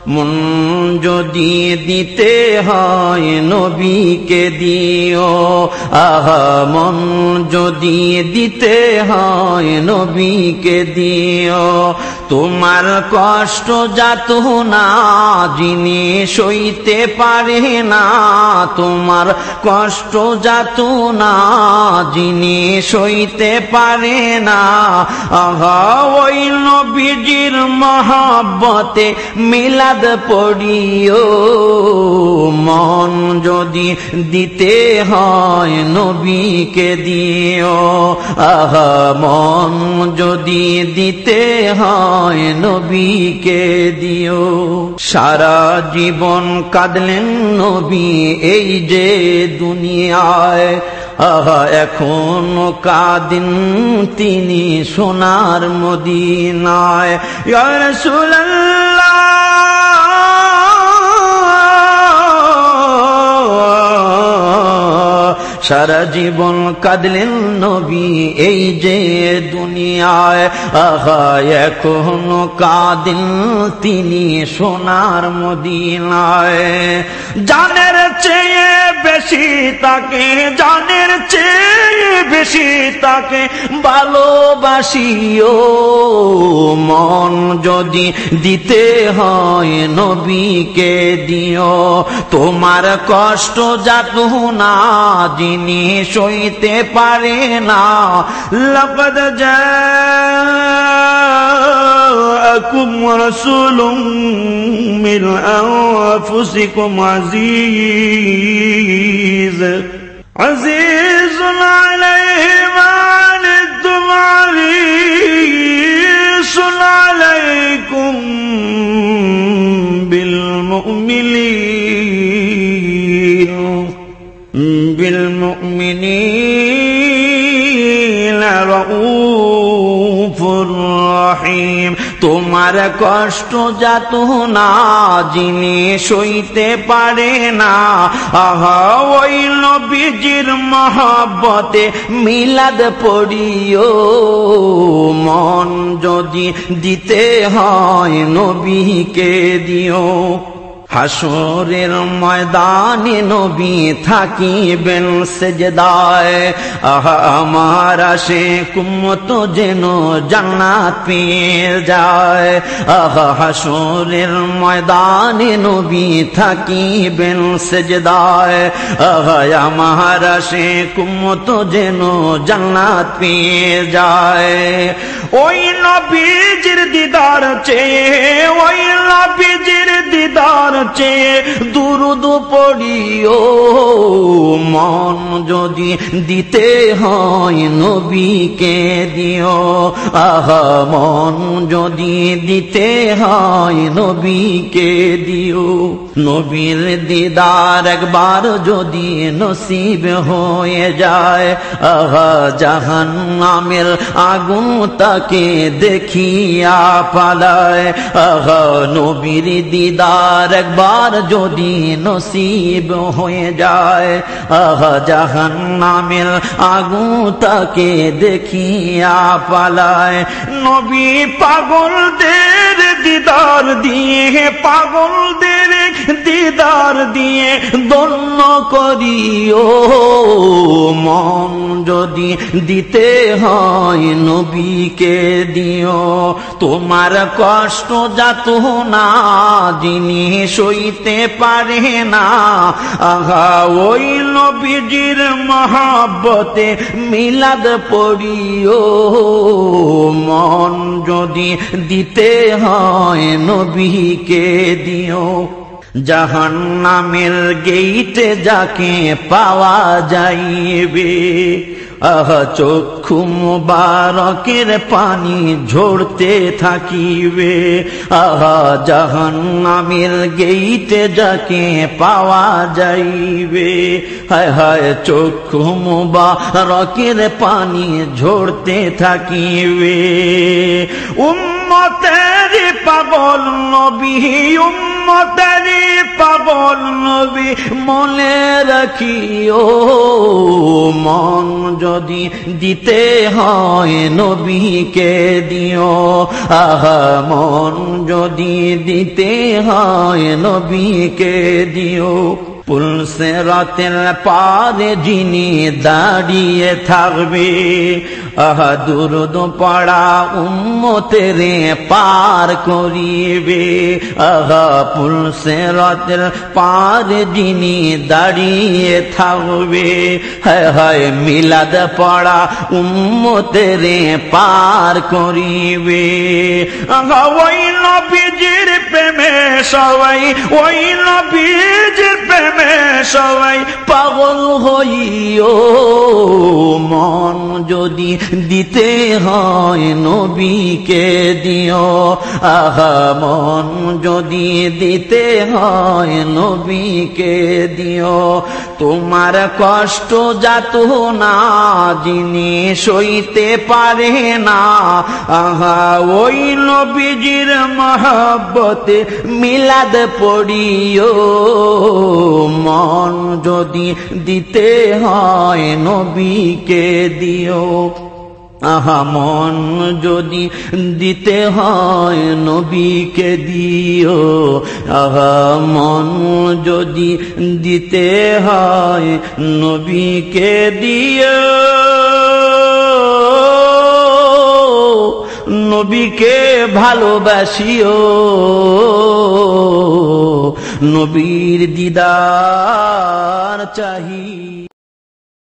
মন যদি দিতে হয় নবীকে দিও, আহা মন যদি দিতে হয় নবীকে দিও। তোমার কষ্ট যাতনা যিনি সইতে পারে না, তোমার কষ্ট যাতনা যিনি সইতে পারে না, আহা ওই নবীজির মহব্বতে মিলাদ পড়িও। মন যদি দিতে হয় নবীকে দিও, আহা মন যদি দিতে হয় নবীকে দিও। সারা জীবন কাঁদলেন নবী এই যে দুনিয়ায়, আহা এখনো কাঁদেন তিনি সোনার মদিনায়। ইয়া রাসূলুল্লাহ সারা জীবন কাঁদলেন নবী এই যে দুনিয়ায়, আহা এখনো কাঁদেন তিনি সোনার মদিনায়। জানের চেয়ে বেশি তাকে, জানের চেয়ে বেশি তাকে ভালোবাসিও। মন যদি দিতে হয় নবীকে দিও, তোমার কষ্ট যাতনা যিনি সইতে পারে না। লাকাদ জাআকুম রাসূলুম মিন আনফুসিকুম আজিজুন আলাইহি মা আনিতুম হারিসুন আলাইকুম বিল মুমিনিনা রাউফুর রহিম। তোমার কষ্ট যাতনা যিনি সইতে পারে না, আহা ওই নবীজির মহব্বতে মিলাদ পড়িও। মন যদি দিতে হয় নবীকে দিও। হাসরের ময়দানে নবী থাকিবেন সেজদায়, আহা আমার আশিক উম্মত যেন জান্নাত পেয়ে যায়। আহা হাসরের ময়দানে নবী থাকিবেন সেজদায়, আহা আমার আশিক উম্মত যেন জান্নাত পেয়ে যায়। ওই নবীজির দিদার চেয়ে, ওই নবীজির দিদার চেয়ে দুরুদ পড়িও। মন যদি দিতে হয় নবীকে দিও, আহা মন যদি দিতে হয় নবীকে দিও। নবীর দিদার একবার যদি নসিব হয়ে যায়, আহা জাহান্নামের আগুন তাকে দেখিয়া পালায়। আহা নবীর দিদার একবার যদি নসিব হয়ে যায়, আহা জাহান্নামের আগুন তাকে দেখিয়া পালায়। নবী পাগলদের দিদার দিয়ে, পাগলদের দিদার দিয়ে ধন্য করিও। মন যদি দিতে হয় নবীকে দিও, তোমার কষ্ট যাতনা যিনি সইতে পারে না, আহা ওই নবীজির মহব্বতে মিলাদ পড়িও। মন যদি দিতে হয় নবীকে দিও। জাহান্নামের গেইটে যাকে পাওয়া যাইবে, আহা চক্ষু মুবারকের পানি ঝরতে থাকিবে। আহা জাহান্নামের গেইটে যাকে পাওয়া যাইবে, হায় হায় চক্ষু মুবারকের পানি ঝরতে থাকিবে। উম্মতের পাগল নবী, উম্মতেরি পাগল নবী মনে রাখিও মন যদি দিতে হয় নবীকে দিও আহা মন যদি দিতে হয় নবীকে দিও পুলসিরাতের পারে যিনি দাঁড়িয়ে থাকবে আহা দুরুদ পড়া উম্মতের পার করিবে আহা পুলসিরাতের পারে যিনি দাঁড়িয়ে থাকবে হায় হায় মিলাদ পড়া উম্মতের পার করিবে আহা ওই নবীজির প্রেমে সবাই ওই নবীজির প্রেমে সবাই পাগল হইও মন যদি দিতে হয় নবীকে দিও আহা মন যদি দিতে হয় নবীকে দিও তোমার কষ্ট যাত না যিনি সইতে পারে না আহা ওই নবীজির মহব্বতে মিলাদ পড়িও মন যদি দিতে হয় নবীকে দিও আহা মন যদি দিতে হয় নবীকে দিও আহা মন যদি দিতে হয় নবীকে দিও নবীকে ভালোবাসিও নবীর দিদার চাহি।